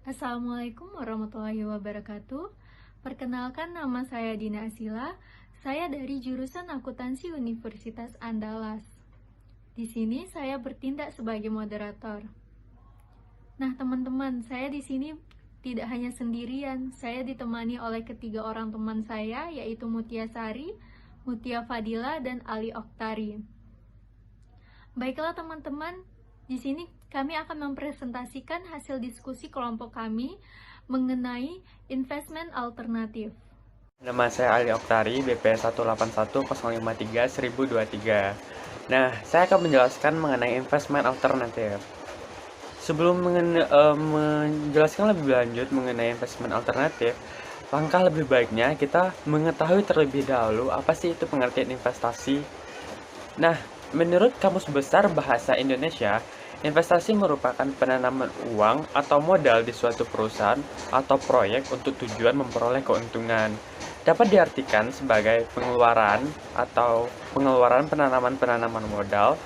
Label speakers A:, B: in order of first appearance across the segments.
A: Assalamualaikum warahmatullahi wabarakatuh. Perkenalkan, nama saya Dina Asila. Saya dari jurusan Akuntansi Universitas Andalas. Di sini saya bertindak sebagai moderator. Nah, teman-teman, saya di sini tidak hanya sendirian. Saya ditemani oleh ketiga orang teman saya, yaitu Mutia Sari, Mutia Fadila, dan Ali Oktari. Baiklah teman-teman, di sini kami akan mempresentasikan hasil diskusi kelompok kami mengenai investment alternatif.
B: Nama saya Ali Oktari, BP 181053023. Nah, saya akan menjelaskan mengenai investment alternatif. Sebelum menjelaskan lebih lanjut mengenai investment alternatif, langkah lebih baiknya kita mengetahui terlebih dahulu apa sih itu pengertian investasi. Nah, menurut Kamus Besar Bahasa Indonesia, investasi merupakan penanaman uang atau modal di suatu perusahaan atau proyek untuk tujuan memperoleh keuntungan. Dapat diartikan sebagai pengeluaran penanaman modal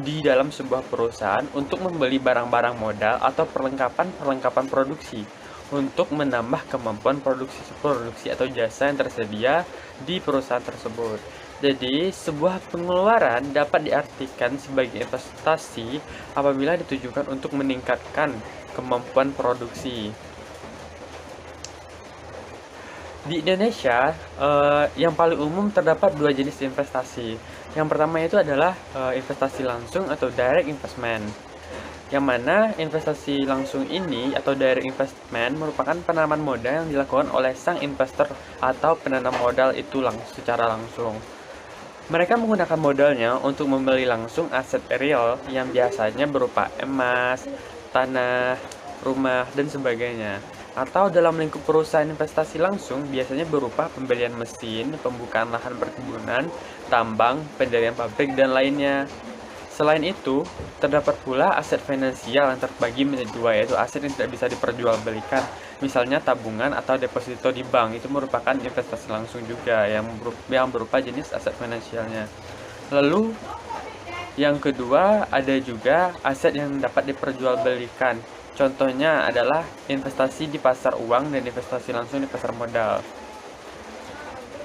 B: di dalam sebuah perusahaan untuk membeli barang-barang modal atau perlengkapan produksi untuk menambah kemampuan produksi atau jasa yang tersedia di perusahaan tersebut. Jadi, sebuah pengeluaran dapat diartikan sebagai investasi apabila ditujukan untuk meningkatkan kemampuan produksi. Di Indonesia, yang paling umum terdapat dua jenis investasi. Yang pertama itu adalah investasi langsung atau direct investment. Yang mana investasi langsung ini atau direct investment merupakan penanaman modal yang dilakukan oleh sang investor atau penanam modal itu secara langsung. Mereka menggunakan modalnya untuk membeli langsung aset real yang biasanya berupa emas, tanah, rumah, dan sebagainya. Atau dalam lingkup perusahaan investasi langsung biasanya berupa pembelian mesin, pembukaan lahan perkebunan, tambang, pendirian pabrik, dan lainnya. Selain itu, terdapat pula aset finansial yang terbagi menjadi dua, yaitu aset yang tidak bisa diperjualbelikan, misalnya tabungan atau deposito di bank. Itu merupakan investasi langsung juga yang berupa jenis aset finansialnya. Lalu, yang kedua ada juga aset yang dapat diperjualbelikan. Contohnya adalah investasi di pasar uang dan investasi langsung di pasar modal.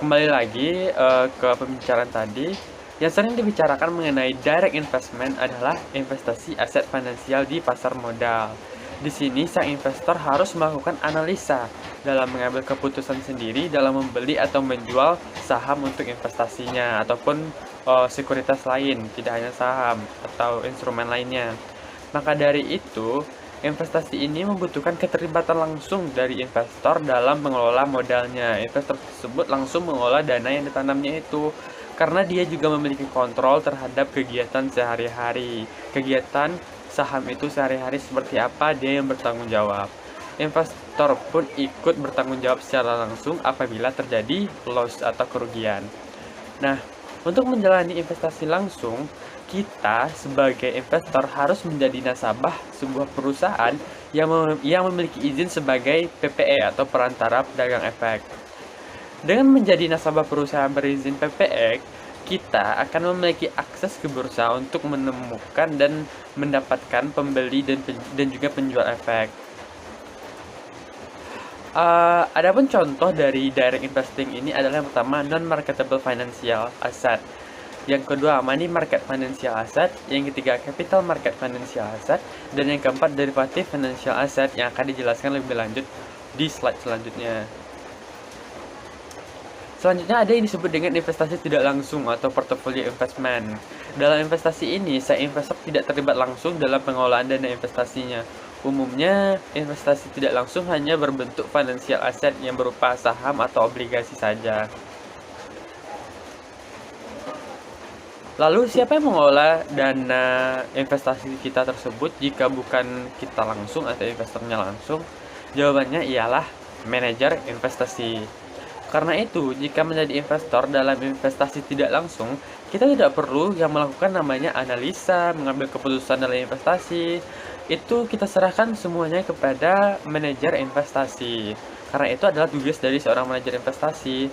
B: Kembali lagi ke pembicaraan tadi. Yang sering dibicarakan mengenai direct investment adalah investasi aset finansial di pasar modal. Di sini, sang investor harus melakukan analisa dalam mengambil keputusan sendiri dalam membeli atau menjual saham untuk investasinya, ataupun sekuritas lain, tidak hanya saham atau instrumen lainnya. Maka dari itu, investasi ini membutuhkan keterlibatan langsung dari investor dalam mengelola modalnya. Investor tersebut langsung mengelola dana yang ditanamnya itu, karena dia juga memiliki kontrol terhadap kegiatan sehari-hari. Kegiatan saham itu sehari-hari seperti apa, dia yang bertanggung jawab. Investor pun ikut bertanggung jawab secara langsung apabila terjadi loss atau kerugian. Nah, untuk menjalani investasi langsung, kita sebagai investor harus menjadi nasabah sebuah perusahaan yang memiliki izin sebagai PPE atau perantara pedagang efek. Dengan menjadi nasabah perusahaan berizin PPE, kita akan memiliki akses ke bursa untuk menemukan dan mendapatkan pembeli dan juga penjual efek. Adapun contoh dari direct investing ini adalah yang pertama non-marketable financial asset, yang kedua money market financial asset, yang ketiga capital market financial asset, dan yang keempat derivative financial asset yang akan dijelaskan lebih lanjut di slide selanjutnya. Selanjutnya ada yang disebut dengan investasi tidak langsung atau portfolio investment. Dalam investasi ini, sang investor tidak terlibat langsung dalam pengelolaan dana investasinya. Umumnya, investasi tidak langsung hanya berbentuk financial asset yang berupa saham atau obligasi saja. Lalu, siapa yang mengelola dana investasi kita tersebut jika bukan kita langsung atau investornya langsung? Jawabannya ialah manajer investasi. Karena itu, jika menjadi investor dalam investasi tidak langsung, kita tidak perlu yang melakukan namanya analisa, mengambil keputusan dalam investasi. Itu kita serahkan semuanya kepada manajer investasi. Karena itu adalah tugas dari seorang manajer investasi.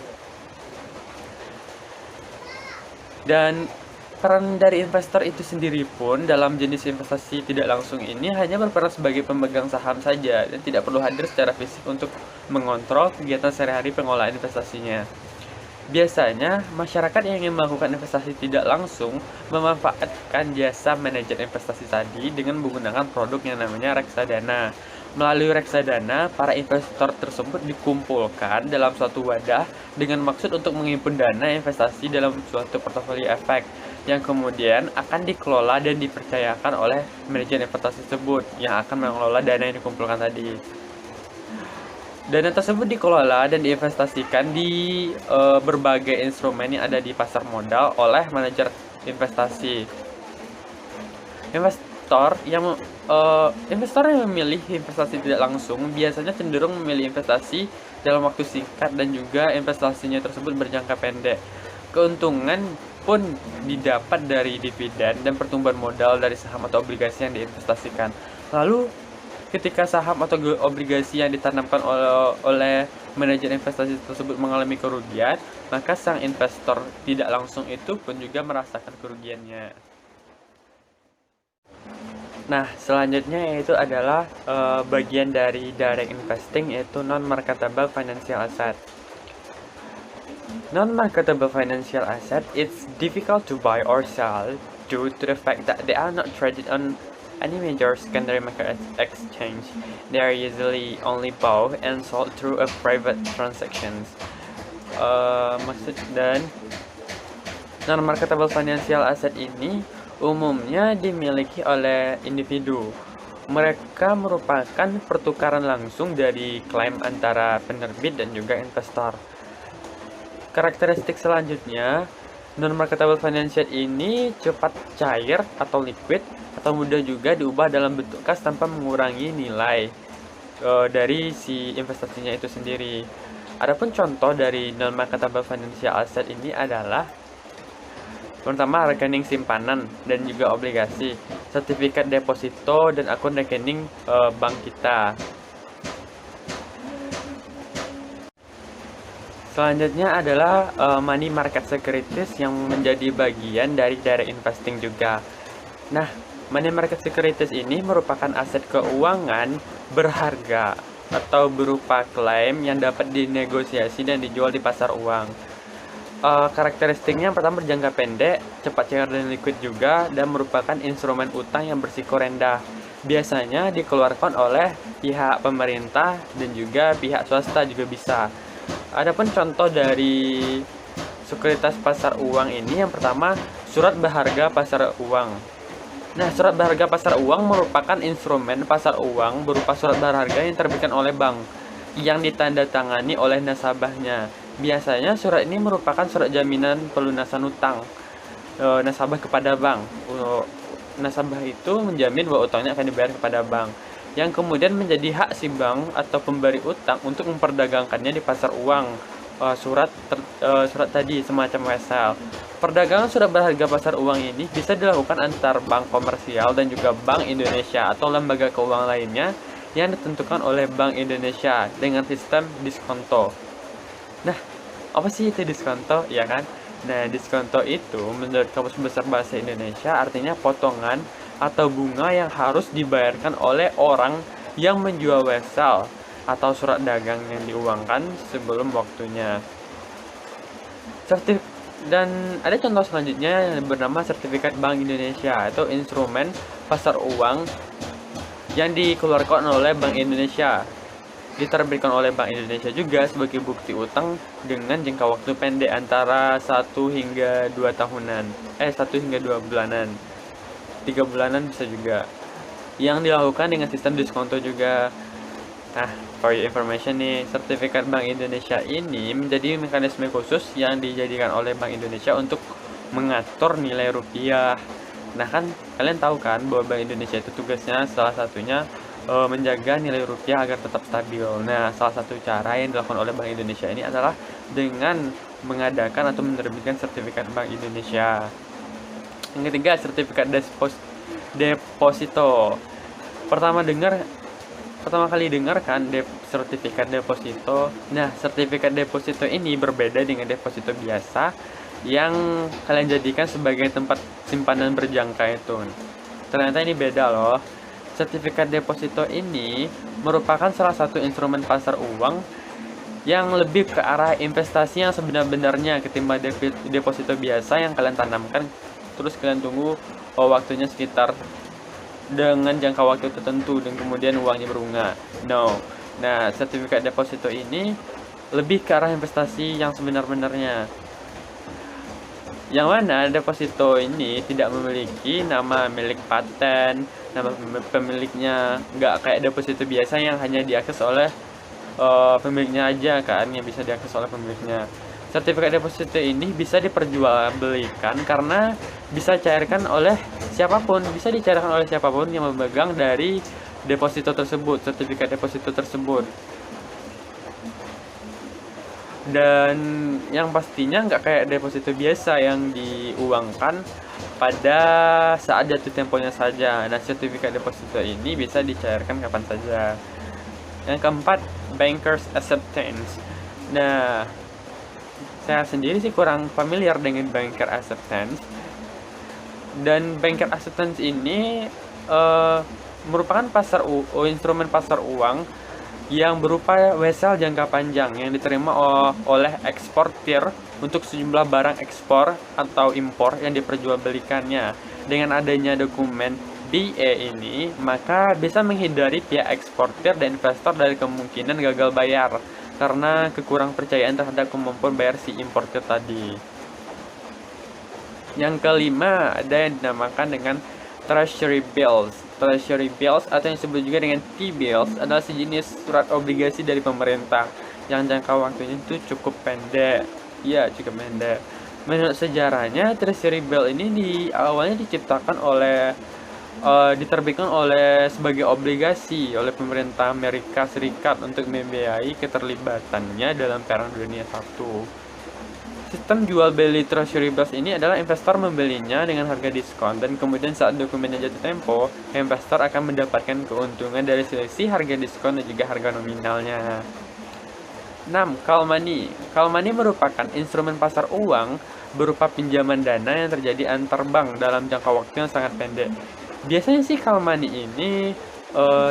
B: Dan Peran dari investor itu sendiri pun dalam jenis investasi tidak langsung ini hanya berperan sebagai pemegang saham saja dan tidak perlu hadir secara fisik untuk mengontrol kegiatan sehari-hari pengelolaan investasinya. Biasanya, masyarakat yang ingin melakukan investasi tidak langsung memanfaatkan jasa manajer investasi tadi dengan menggunakan produk yang namanya reksadana. Melalui reksadana, para investor tersebut dikumpulkan dalam suatu wadah dengan maksud untuk menghimpun dana investasi dalam suatu portofolio efek yang kemudian akan dikelola dan dipercayakan oleh manajer investasi tersebut yang akan mengelola dana yang dikumpulkan tadi. Dana tersebut dikelola dan diinvestasikan di berbagai instrumen yang ada di pasar modal oleh manajer investasi. Investor yang memilih investasi tidak langsung biasanya cenderung memilih investasi dalam waktu singkat dan juga investasinya tersebut berjangka pendek. Keuntungan pun didapat dari dividen dan pertumbuhan modal dari saham atau obligasi yang diinvestasikan. Lalu ketika saham atau obligasi yang ditanamkan oleh manajer investasi tersebut mengalami kerugian, maka sang investor tidak langsung itu pun juga merasakan kerugiannya. Nah, selanjutnya yaitu adalah bagian dari direct investing, yaitu non-marketable financial asset. Non-marketable financial asset, it's difficult to buy or sell due to the fact that they are not traded on any major secondary market exchange. They are usually only bought and sold through a private transactions. Dan non-marketable financial asset ini umumnya dimiliki oleh individu. Mereka merupakan pertukaran langsung dari klaim antara penerbit dan juga investor. Karakteristik selanjutnya, non-marketable financial ini cepat cair atau liquid atau mudah juga diubah dalam bentuk kas tanpa mengurangi nilai dari si investasinya itu sendiri. Adapun contoh dari non-marketable financial asset ini adalah pertama, rekening simpanan dan juga obligasi, sertifikat deposito dan akun rekening bank kita. Selanjutnya adalah money market securities yang menjadi bagian dari direct investing juga. Nah, money market securities ini merupakan aset keuangan berharga atau berupa klaim yang dapat dinegosiasi dan dijual di pasar uang. Karakteristiknya yang pertama berjangka pendek, cepat cair dan liquid juga, dan merupakan instrumen utang yang berisiko rendah. Biasanya dikeluarkan oleh pihak pemerintah dan juga pihak swasta juga bisa. Adapun contoh dari sekuritas pasar uang ini, yang pertama surat berharga pasar uang. Nah, surat berharga pasar uang merupakan instrumen pasar uang berupa surat berharga yang terbitkan oleh bank yang ditandatangani oleh nasabahnya. Biasanya surat ini merupakan surat jaminan pelunasan utang nasabah kepada bank. Nasabah itu menjamin bahwa utangnya akan dibayar kepada bank, yang kemudian menjadi hak si bank atau pemberi utang untuk memperdagangkannya di pasar uang. Surat tadi semacam wesel. Perdagangan surat berharga pasar uang ini bisa dilakukan antar bank komersial dan juga Bank Indonesia atau lembaga keuangan lainnya yang ditentukan oleh Bank Indonesia dengan sistem diskonto. Nah, apa sih itu diskonto, ya kan? Nah, diskonto itu menurut Kamus Besar Bahasa Indonesia artinya potongan atau bunga yang harus dibayarkan oleh orang yang menjual wesel atau surat dagang yang diuangkan sebelum waktunya. Dan ada contoh selanjutnya yang bernama sertifikat Bank Indonesia atau instrumen pasar uang yang dikeluarkan oleh Bank Indonesia. Diterbitkan oleh Bank Indonesia juga sebagai bukti utang dengan jangka waktu pendek antara 1 hingga 2 tahunan. 1 hingga 2 bulanan. 3 bulanan bisa juga. Yang dilakukan dengan sistem diskonto juga. Nah, for your information nih, sertifikat Bank Indonesia ini menjadi mekanisme khusus yang dijadikan oleh Bank Indonesia untuk mengatur nilai rupiah. Nah, kan kalian tahu kan bahwa Bank Indonesia itu tugasnya salah satunya menjaga nilai rupiah agar tetap stabil. Nah, salah satu cara yang dilakukan oleh Bank Indonesia ini adalah dengan mengadakan atau menerbitkan sertifikat Bank Indonesia. Yang ketiga, sertifikat deposito. Pertama kali dengar kan sertifikat deposito. Nah, sertifikat deposito ini berbeda dengan deposito biasa yang kalian jadikan sebagai tempat simpanan berjangka itu. Ternyata ini beda loh. Sertifikat deposito ini merupakan salah satu instrumen pasar uang yang lebih ke arah investasi yang sebenar-benarnya ketimbang deposito biasa yang kalian tanamkan terus kalian tunggu waktunya sekitar dengan jangka waktu tertentu dan kemudian uangnya berbunga. No. Nah, sertifikat deposito ini lebih ke arah investasi yang sebenar-benarnya. Yang mana deposito ini tidak memiliki nama milik paten, nama pemiliknya, nggak kayak deposito biasa yang hanya diakses oleh pemiliknya aja kan, yang bisa diakses oleh pemiliknya. Sertifikat deposito ini bisa diperjualbelikan karena bisa dicairkan oleh siapapun, yang memegang dari deposito tersebut, sertifikat deposito tersebut. Dan yang pastinya nggak kayak deposito biasa yang diuangkan pada saat jatuh temponya saja. Nah, sertifikat deposito ini bisa dicairkan kapan saja. Yang keempat, bankers acceptance. Nah, saya sendiri sih kurang familiar dengan banker acceptance. Dan banker acceptance ini merupakan instrumen pasar uang yang berupa wesel jangka panjang yang diterima oleh eksportir untuk sejumlah barang ekspor atau impor yang diperjualbelikannya. Dengan adanya dokumen BA ini, maka bisa menghindari pihak eksportir dan investor dari kemungkinan gagal bayar karena kekurang percayaan terhadap kemampuan bayar si importir tadi. Yang kelima, ada yang dinamakan dengan Treasury Bills. Treasury Bills atau yang disebut juga dengan T-Bills adalah sejenis surat obligasi dari pemerintah yang jangka waktunya itu cukup pendek. Ya, cukup pendek. Menurut sejarahnya, Treasury Bill ini awalnya diterbitkan sebagai obligasi oleh pemerintah Amerika Serikat untuk membiayai keterlibatannya dalam Perang Dunia I. Sistem jual beli Treasury Bills ini adalah investor membelinya dengan harga diskon dan kemudian saat dokumennya jatuh tempo, investor akan mendapatkan keuntungan dari selisih harga diskon dan juga harga nominalnya. 6. Call money. Call money merupakan instrumen pasar uang berupa pinjaman dana yang terjadi antar bank dalam jangka waktu yang sangat pendek. Biasanya sih call money ini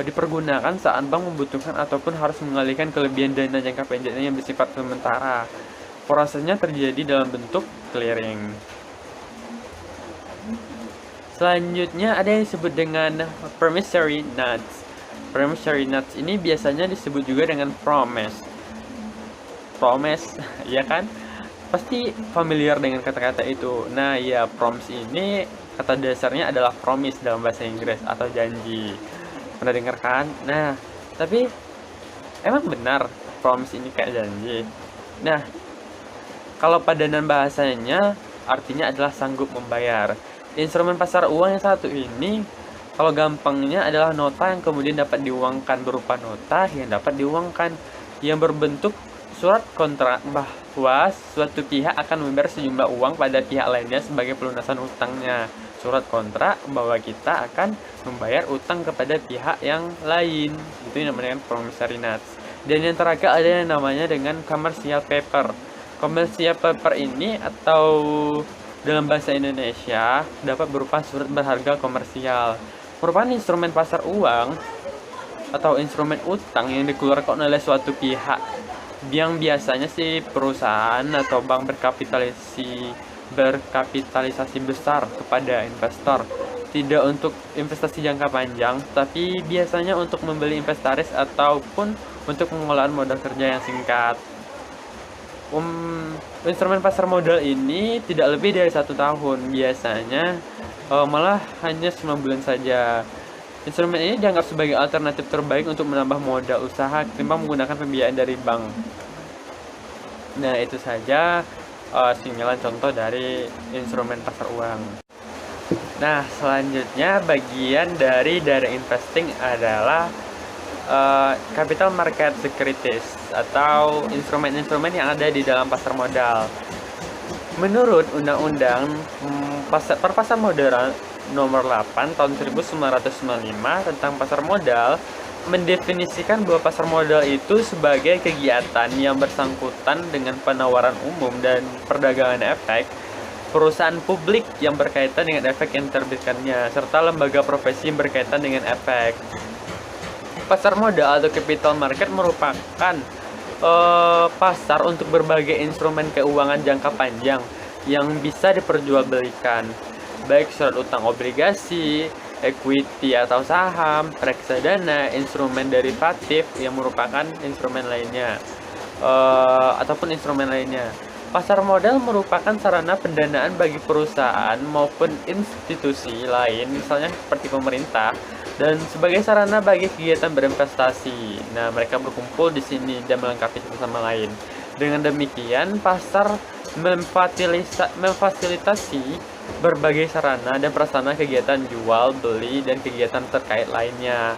B: dipergunakan saat bank membutuhkan ataupun harus mengalihkan kelebihan dana jangka pendeknya yang bersifat sementara. Prosesnya terjadi dalam bentuk clearing. Selanjutnya ada yang disebut dengan promissory notes. Promissory notes ini biasanya disebut juga dengan promise. Promise, ya kan? Pasti familiar dengan kata-kata itu. Nah, ya, promise ini kata dasarnya adalah promise dalam bahasa Inggris atau janji. Pernah dengar kan? Nah, tapi emang benar promise ini kayak janji? Nah, kalau padanan bahasanya artinya adalah sanggup membayar. Instrumen pasar uang yang satu ini, kalau gampangnya adalah nota yang kemudian dapat diuangkan, berupa nota yang dapat diuangkan yang berbentuk surat kontrak bahwa suatu pihak akan membayar sejumlah uang pada pihak lainnya sebagai pelunasan utangnya. Surat kontrak bahwa kita akan membayar utang kepada pihak yang lain. Itu yang namanya promissory notes. Dan yang terakhir ada yang namanya dengan commercial paper. Commercial paper ini atau dalam bahasa Indonesia dapat berupa surat berharga komersial. Merupakan instrumen pasar uang atau instrumen utang yang dikeluarkan oleh suatu pihak yang biasanya sih perusahaan atau bank berkapitalisasi besar kepada investor. Tidak untuk investasi jangka panjang, tapi biasanya untuk membeli inventaris ataupun untuk pengolahan modal kerja yang singkat. Instrumen pasar modal ini tidak lebih dari 1 tahun, biasanya malah hanya 9 bulan saja. Instrumen ini dianggap sebagai alternatif terbaik untuk menambah modal usaha ketimbang menggunakan pembiayaan dari bank. Nah, itu saja sinyalan contoh dari instrumen pasar uang. Nah, selanjutnya bagian dari direct investing adalah capital market securities atau instrumen-instrumen yang ada di dalam pasar modal. Menurut Undang-Undang Perpasar Modal Nomor 8 tahun 1995 tentang pasar modal, mendefinisikan bahwa pasar modal itu sebagai kegiatan yang bersangkutan dengan penawaran umum dan perdagangan efek, perusahaan publik yang berkaitan dengan efek yang diterbitkannya, serta lembaga profesi yang berkaitan dengan efek. Pasar modal atau capital market merupakan pasar untuk berbagai instrumen keuangan jangka panjang yang bisa diperjualbelikan, baik surat utang obligasi, equity atau saham, reksadana, instrumen derivatif yang merupakan instrumen lainnya, ataupun instrumen lainnya. Pasar modal merupakan sarana pendanaan bagi perusahaan maupun institusi lain, misalnya seperti pemerintah, dan sebagai sarana bagi kegiatan berinvestasi. Nah, mereka berkumpul di sini dan melengkapi satu sama lain. Dengan demikian, pasar memfasilitasi berbagai sarana dan prasarana kegiatan jual, beli, dan kegiatan terkait lainnya.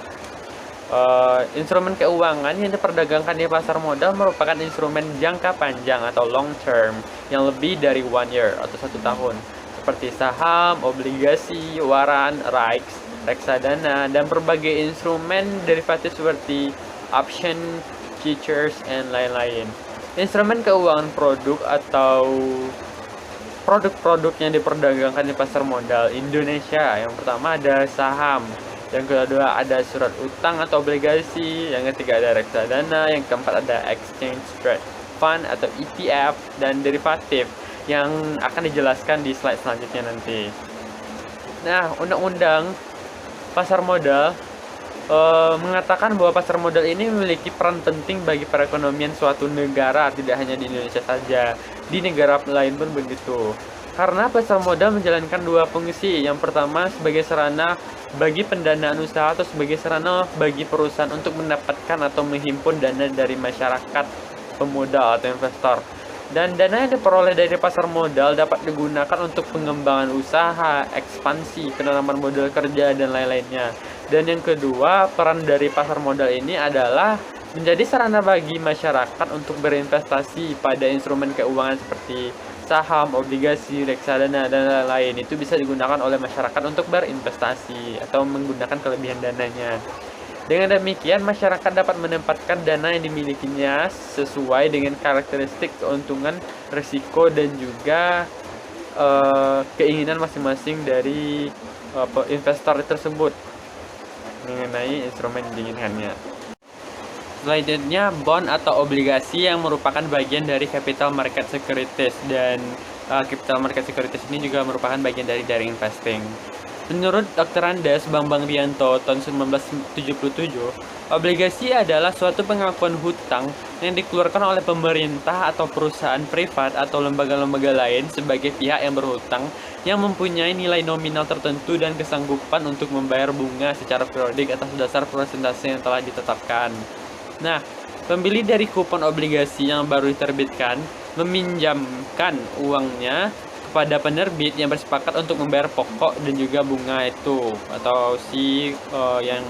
B: Instrumen keuangan yang diperdagangkan di pasar modal merupakan instrumen jangka panjang atau long term yang lebih dari 1 year atau 1 tahun, seperti saham, obligasi, waran, rights, reksadana, dan berbagai instrumen derivatif seperti option, futures, and lain-lain. Instrumen keuangan produk atau produk-produk yang diperdagangkan di pasar modal Indonesia, yang pertama ada saham, yang kedua ada surat utang atau obligasi, yang ketiga ada reksadana, yang keempat ada exchange trade fund atau ETF, dan derivatif yang akan dijelaskan di slide selanjutnya nanti. Nah, undang-undang pasar modal mengatakan bahwa pasar modal ini memiliki peran penting bagi perekonomian suatu negara, tidak hanya di Indonesia saja, di negara lain pun begitu. Karena pasar modal menjalankan dua fungsi. Yang pertama sebagai sarana bagi pendanaan usaha atau sebagai sarana bagi perusahaan untuk mendapatkan atau menghimpun dana dari masyarakat pemodal atau investor. Dan dana yang diperoleh dari pasar modal dapat digunakan untuk pengembangan usaha, ekspansi, penanaman modal kerja, dan lain-lainnya. Dan yang kedua, peran dari pasar modal ini adalah menjadi sarana bagi masyarakat untuk berinvestasi pada instrumen keuangan seperti saham, obligasi, reksadana, dan lain-lain. Itu bisa digunakan oleh masyarakat untuk berinvestasi atau menggunakan kelebihan dananya. Dengan demikian, masyarakat dapat menempatkan dana yang dimilikinya sesuai dengan karakteristik keuntungan, risiko, dan juga keinginan masing-masing dari investor tersebut mengenai instrumen yang diinginkannya. Selanjutnya, bond atau obligasi yang merupakan bagian dari capital market securities, dan capital market securities ini juga merupakan bagian dari direct investing. Menurut Dr. Andes Bambang Rianto tahun 1977, obligasi adalah suatu pengakuan hutang yang dikeluarkan oleh pemerintah atau perusahaan privat atau lembaga-lembaga lain sebagai pihak yang berhutang yang mempunyai nilai nominal tertentu dan kesanggupan untuk membayar bunga secara periodik atas dasar persentase yang telah ditetapkan. Nah, pembeli dari kupon obligasi yang baru diterbitkan meminjamkan uangnya pada penerbit yang bersepakat untuk membayar pokok dan juga bunga itu, atau yang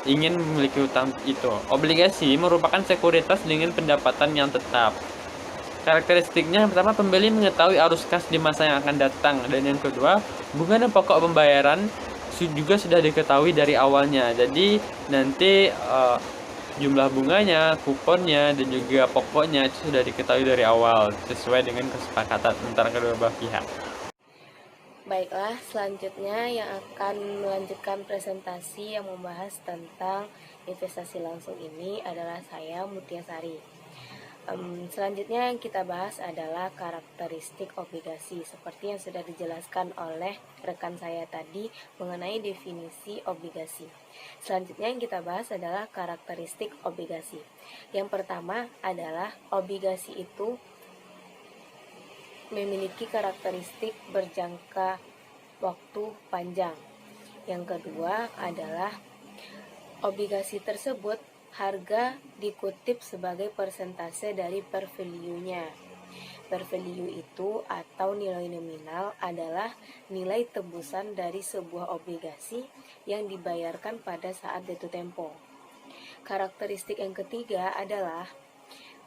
B: ingin memiliki hutang itu. Obligasi merupakan sekuritas dengan pendapatan yang tetap. Karakteristiknya yang pertama, pembeli mengetahui arus kas di masa yang akan datang, dan yang kedua, bunga dan pokok pembayaran juga sudah diketahui dari awalnya. Jadi nanti jumlah bunganya, kuponnya, dan juga pokoknya itu sudah diketahui dari awal sesuai dengan kesepakatan antara kedua belah pihak.
C: Baiklah, selanjutnya yang akan melanjutkan presentasi yang membahas tentang investasi langsung ini adalah saya, Mutiasari. Selanjutnya yang kita bahas adalah karakteristik obligasi, seperti yang sudah dijelaskan oleh rekan saya tadi mengenai definisi obligasi. Selanjutnya yang kita bahas adalah karakteristik obligasi. Yang pertama adalah obligasi itu memiliki karakteristik berjangka waktu panjang. Yang kedua adalah obligasi tersebut harga dikutip sebagai persentase dari per value-nya. Per value itu atau nilai nominal adalah nilai tebusan dari sebuah obligasi yang dibayarkan pada saat jatuh tempo. Karakteristik yang ketiga adalah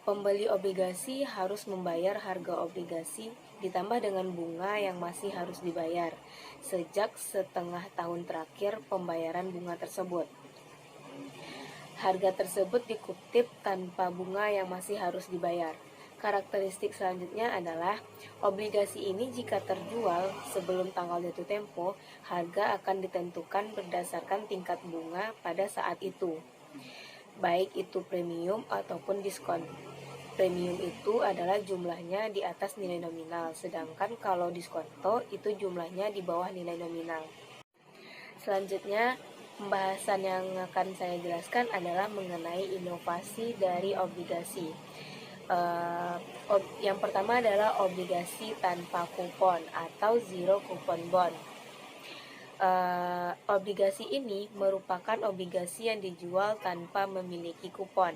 C: pembeli obligasi harus membayar harga obligasi ditambah dengan bunga yang masih harus dibayar sejak setengah tahun terakhir pembayaran bunga tersebut. Harga tersebut dikutip tanpa bunga yang masih harus dibayar. Karakteristik selanjutnya adalah obligasi ini jika terjual sebelum tanggal jatuh tempo, harga akan ditentukan berdasarkan tingkat bunga pada saat itu, baik itu premium ataupun diskon. Premium itu adalah jumlahnya di atas nilai nominal, sedangkan kalau diskonto itu jumlahnya di bawah nilai nominal. Selanjutnya, pembahasan yang akan saya jelaskan adalah mengenai inovasi dari obligasi. Yang pertama adalah obligasi tanpa kupon atau zero coupon bond. Obligasi ini merupakan obligasi yang dijual tanpa memiliki kupon.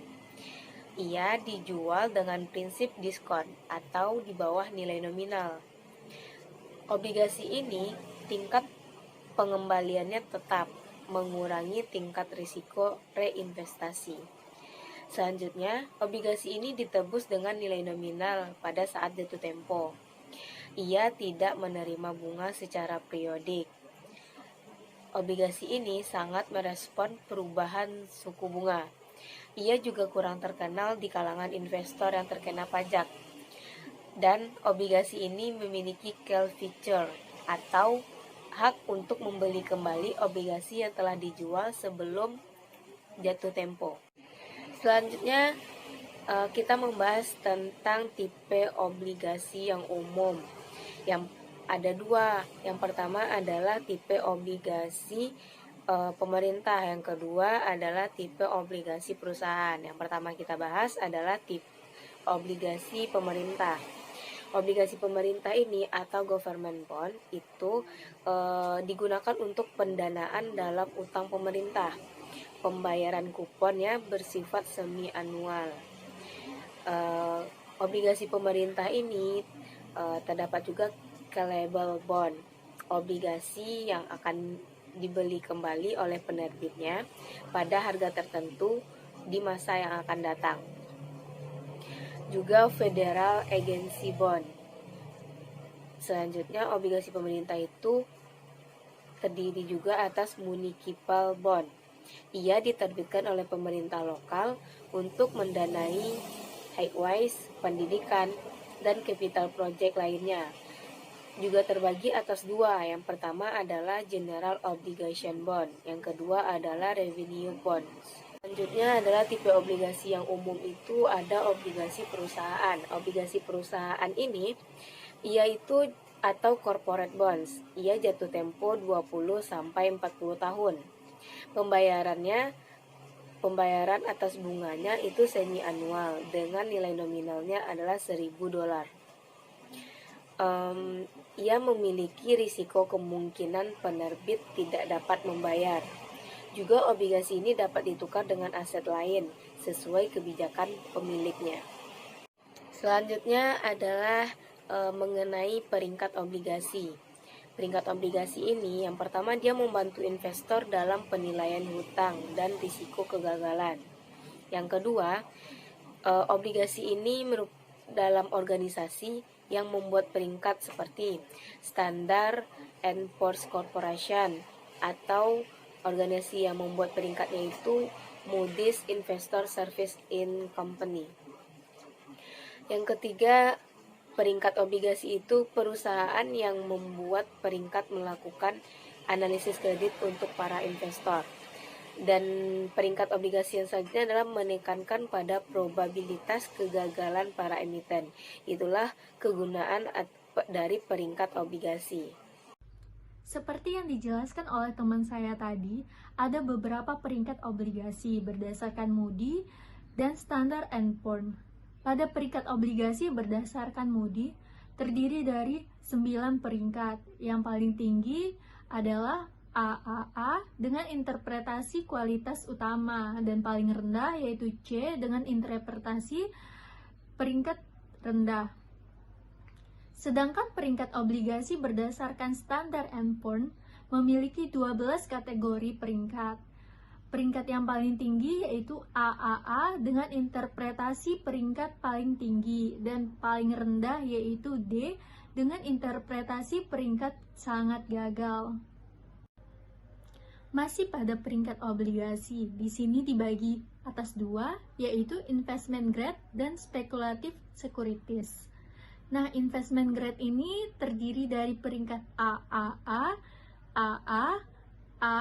C: Ia dijual dengan prinsip diskon atau di bawah nilai nominal. Obligasi ini tingkat pengembaliannya tetap, mengurangi tingkat risiko reinvestasi. Selanjutnya, obligasi ini ditebus dengan nilai nominal pada saat jatuh tempo. Ia tidak menerima bunga secara periodik. Obligasi ini sangat merespon perubahan suku bunga. Ia juga kurang terkenal di kalangan investor yang terkena pajak. Dan obligasi ini memiliki call feature atau hak untuk membeli kembali obligasi yang telah dijual sebelum jatuh tempo. Selanjutnya, kita membahas tentang tipe obligasi yang umum. Yang ada dua. Yang pertama adalah tipe obligasi pemerintah. Yang kedua adalah tipe obligasi perusahaan. Yang pertama kita bahas adalah tipe obligasi pemerintah. Obligasi pemerintah ini atau government bond itu digunakan untuk pendanaan dalam utang pemerintah. Pembayaran kuponnya bersifat semi-anual. Obligasi pemerintah ini terdapat juga callable bond, obligasi yang akan dibeli kembali oleh penerbitnya pada harga tertentu di masa yang akan datang. Juga Federal Agency Bond. Selanjutnya, obligasi pemerintah itu terdiri juga atas Municipal Bond. Ia diterbitkan oleh pemerintah lokal untuk mendanai high-wise, pendidikan, dan capital project lainnya. Juga terbagi atas dua. Yang pertama adalah General Obligation Bond, yang kedua adalah Revenue Bonds. Selanjutnya adalah tipe obligasi yang umum itu ada obligasi perusahaan. Obligasi perusahaan ini yaitu atau corporate bonds. Ia jatuh tempo 20 sampai 40 tahun. Pembayaran atas bunganya itu semi anual dengan nilai nominalnya adalah $1.000. Ia memiliki risiko kemungkinan penerbit tidak dapat membayar. Juga obligasi ini dapat ditukar dengan aset lain sesuai kebijakan pemiliknya. Selanjutnya adalah mengenai peringkat obligasi. Peringkat obligasi ini yang pertama dia membantu investor dalam penilaian hutang dan risiko kegagalan. Yang kedua, obligasi ini dalam organisasi yang membuat peringkat seperti Standard & Poor's Corporation atau organisasi yang membuat peringkatnya itu Moody's Investor Service in Company. Yang ketiga, peringkat obligasi itu perusahaan yang membuat peringkat melakukan analisis kredit untuk para investor. Dan peringkat obligasi yang selanjutnya adalah menekankan pada probabilitas kegagalan para emiten. Itulah kegunaan dari peringkat obligasi.
A: Seperti yang dijelaskan oleh teman saya tadi, ada beberapa peringkat obligasi berdasarkan Moody dan Standard & Poor's. Pada peringkat obligasi berdasarkan Moody, terdiri dari 9 peringkat. Yang paling tinggi adalah AAA dengan interpretasi kualitas utama, dan paling rendah yaitu C dengan interpretasi peringkat rendah. Sedangkan peringkat obligasi berdasarkan Standard & Poor's memiliki 12 kategori peringkat. Peringkat yang paling tinggi yaitu AAA dengan interpretasi peringkat paling tinggi, dan paling rendah yaitu D dengan interpretasi peringkat sangat gagal. Masih pada peringkat obligasi, di sini dibagi atas dua, yaitu investment grade dan speculative securities. Nah, investment grade ini terdiri dari peringkat AAA, AA, A,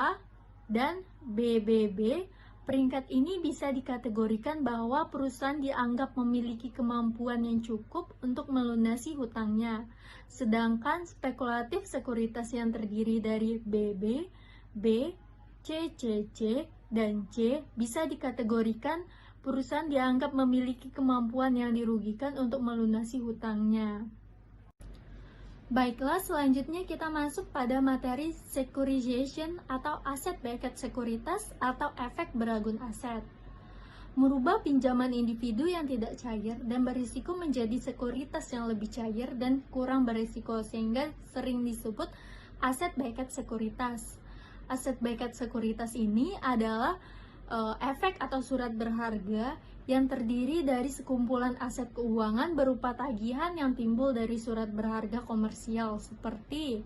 A: dan BBB. Peringkat ini bisa dikategorikan bahwa perusahaan dianggap memiliki kemampuan yang cukup untuk melunasi hutangnya. Sedangkan spekulatif sekuritas yang terdiri dari BB, B, CCC, dan C bisa dikategorikan perusahaan dianggap memiliki kemampuan yang dirugikan untuk melunasi hutangnya. Baiklah, selanjutnya kita masuk pada materi securitization atau asset-backed sekuritas atau efek beragun aset. Merubah pinjaman individu yang tidak cair dan berisiko menjadi sekuritas yang lebih cair dan kurang berisiko, sehingga sering disebut asset-backed sekuritas. Asset-backed sekuritas ini adalah efek atau surat berharga yang terdiri dari sekumpulan aset keuangan berupa tagihan yang timbul dari surat berharga komersial seperti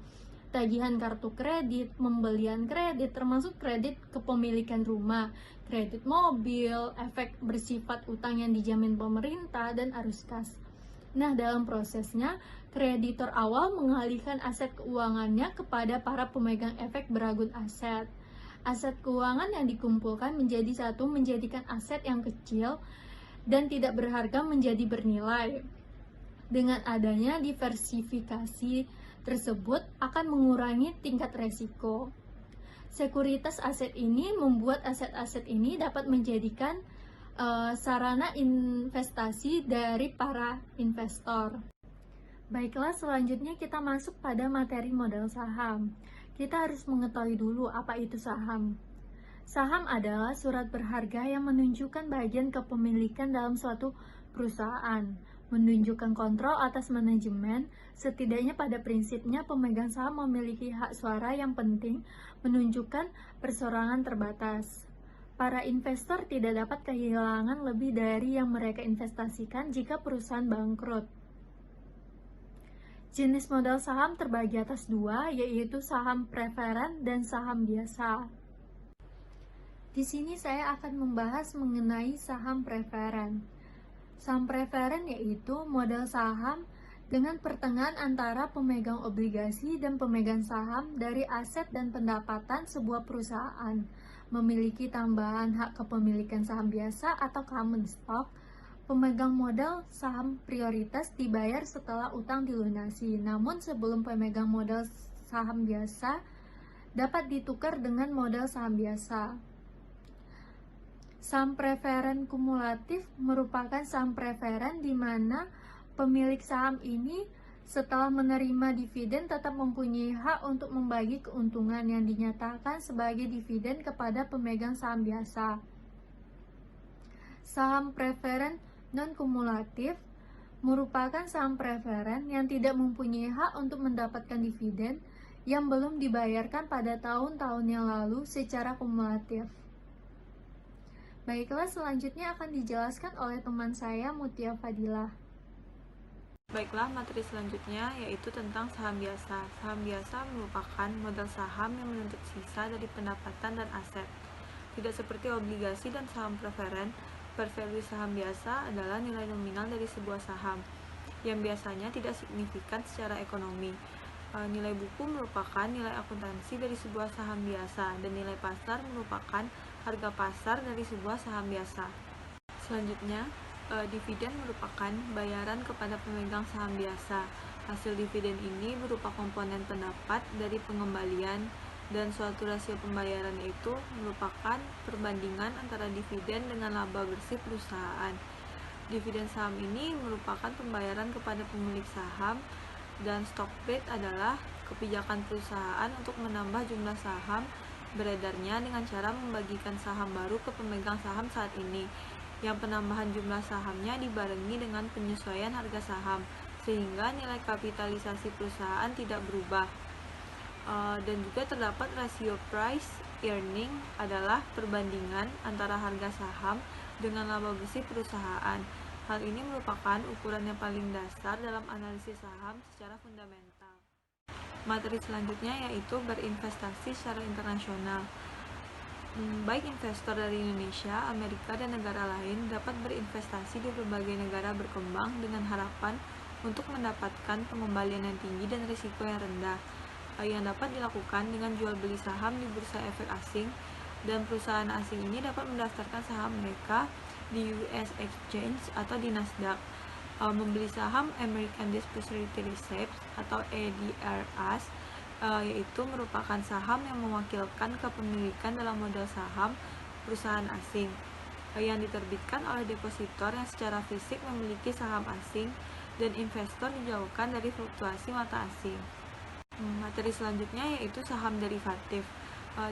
A: tagihan kartu kredit, pembelian kredit, termasuk kredit kepemilikan rumah, kredit mobil, efek bersifat utang yang dijamin pemerintah, dan arus kas. Nah, dalam prosesnya, kreditor awal mengalihkan aset keuangannya kepada para pemegang efek beragun aset. Aset keuangan yang dikumpulkan menjadi satu menjadikan aset yang kecil dan tidak berharga menjadi bernilai. Dengan adanya diversifikasi tersebut akan mengurangi tingkat resiko. Sekuritas aset ini membuat aset-aset ini dapat menjadikan sarana investasi dari para investor. Baiklah, selanjutnya kita masuk pada materi modal saham. Kita harus mengetahui dulu apa itu saham. Saham adalah surat berharga yang menunjukkan bagian kepemilikan dalam suatu perusahaan, menunjukkan kontrol atas manajemen. Setidaknya pada prinsipnya pemegang saham memiliki hak suara yang penting, menunjukkan perseorangan terbatas. Para investor tidak dapat kehilangan lebih dari yang mereka investasikan jika perusahaan bangkrut. Jenis modal saham terbagi atas dua, yaitu saham preferen dan saham biasa. Di sini saya akan membahas mengenai saham preferen. Saham preferen yaitu modal saham dengan pertengahan antara pemegang obligasi dan pemegang saham dari aset dan pendapatan sebuah perusahaan, memiliki tambahan hak kepemilikan saham biasa atau common stock. Pemegang modal saham prioritas dibayar setelah utang dilunasi, namun sebelum pemegang modal saham biasa dapat ditukar dengan modal saham biasa. Saham preferen kumulatif merupakan saham preferen di mana pemilik saham ini setelah menerima dividen tetap mempunyai hak untuk membagi keuntungan yang dinyatakan sebagai dividen kepada pemegang saham biasa. Saham preferen non-kumulatif merupakan saham preferen yang tidak mempunyai hak untuk mendapatkan dividen yang belum dibayarkan pada tahun-tahun yang lalu secara kumulatif. Baiklah, selanjutnya akan dijelaskan oleh teman saya, Mutia Fadilah.
D: Baiklah, materi selanjutnya yaitu tentang saham biasa. Saham biasa merupakan modal saham yang menuntut sisa dari pendapatan dan aset. Tidak seperti obligasi dan saham preferen, fair value saham biasa adalah nilai nominal dari sebuah saham, yang biasanya tidak signifikan secara ekonomi. Nilai buku merupakan nilai akuntansi dari sebuah saham biasa, dan nilai pasar merupakan harga pasar dari sebuah saham biasa. Selanjutnya, dividen merupakan bayaran kepada pemegang saham biasa. Hasil dividen ini berupa komponen pendapat dari pengembalian, dan suatu rasio pembayaran itu merupakan perbandingan antara dividen dengan laba bersih perusahaan. Dividen saham ini merupakan pembayaran kepada pemilik saham, dan stock split adalah kebijakan perusahaan untuk menambah jumlah saham beredarnya dengan cara membagikan saham baru ke pemegang saham saat ini, yang penambahan jumlah sahamnya dibarengi dengan penyesuaian harga saham, sehingga nilai kapitalisasi perusahaan tidak berubah. Dan juga terdapat rasio price earning adalah perbandingan antara harga saham dengan laba bersih perusahaan. Hal ini merupakan ukuran yang paling dasar dalam analisis saham secara fundamental. Materi selanjutnya yaitu berinvestasi secara internasional. Baik investor dari Indonesia, Amerika, dan negara lain dapat berinvestasi di berbagai negara berkembang dengan harapan untuk mendapatkan pengembalian yang tinggi dan risiko yang rendah, yang dapat dilakukan dengan jual beli saham di bursa efek asing, dan perusahaan asing ini dapat mendaftarkan saham mereka di US Exchange atau di Nasdaq. Membeli saham American Depository Receipts atau ADRs, yaitu merupakan saham yang mewakilkan kepemilikan dalam modal saham perusahaan asing yang diterbitkan oleh depositor yang secara fisik memiliki saham asing, dan investor dijauhkan dari fluktuasi mata asing. Materi selanjutnya yaitu saham derivatif.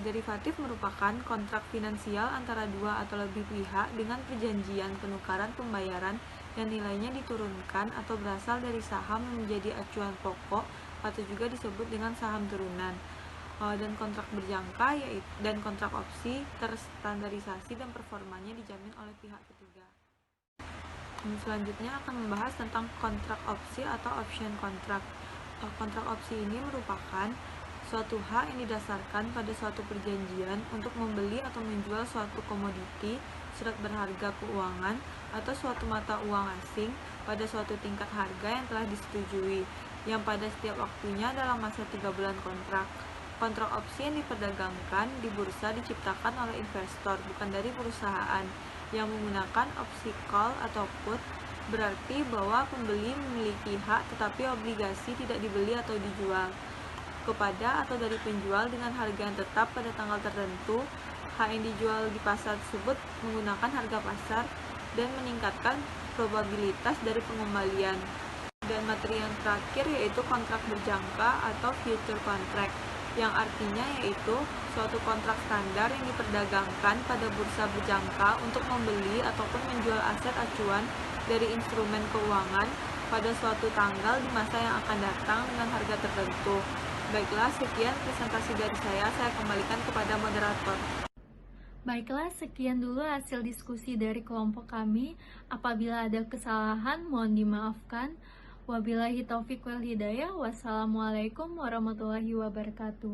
D: Derivatif merupakan kontrak finansial antara dua atau lebih pihak dengan perjanjian penukaran pembayaran yang nilainya diturunkan atau berasal dari saham yang menjadi acuan pokok atau juga disebut dengan saham turunan. Dan kontrak berjangka dan kontrak opsi terstandarisasi dan performanya dijamin oleh pihak ketiga. Selanjutnya akan membahas tentang kontrak opsi atau option contract. Kontrak opsi ini merupakan suatu hak yang didasarkan pada suatu perjanjian untuk membeli atau menjual suatu komoditi, surat berharga keuangan, atau suatu mata uang asing pada suatu tingkat harga yang telah disetujui, yang pada setiap waktunya dalam masa 3 bulan kontrak. Kontrak opsi yang diperdagangkan di bursa diciptakan oleh investor, bukan dari perusahaan, yang menggunakan opsi call atau put, berarti bahwa pembeli memiliki hak tetapi obligasi tidak dibeli atau dijual kepada atau dari penjual dengan harga yang tetap pada tanggal tertentu. Hak yang dijual di pasar tersebut menggunakan harga pasar dan meningkatkan probabilitas dari pengembalian. Dan materi yang terakhir yaitu kontrak berjangka atau future contract, yang artinya yaitu suatu kontrak standar yang diperdagangkan pada bursa berjangka untuk membeli ataupun menjual aset acuan dari instrumen keuangan pada suatu tanggal di masa yang akan datang dengan harga tertentu. Baiklah, sekian presentasi dari saya kembalikan kepada moderator.
A: Baiklah, sekian dulu hasil diskusi dari kelompok kami. Apabila ada kesalahan, mohon dimaafkan. Wabillahi taufiq wal hidayah. Wassalamualaikum warahmatullahi wabarakatuh.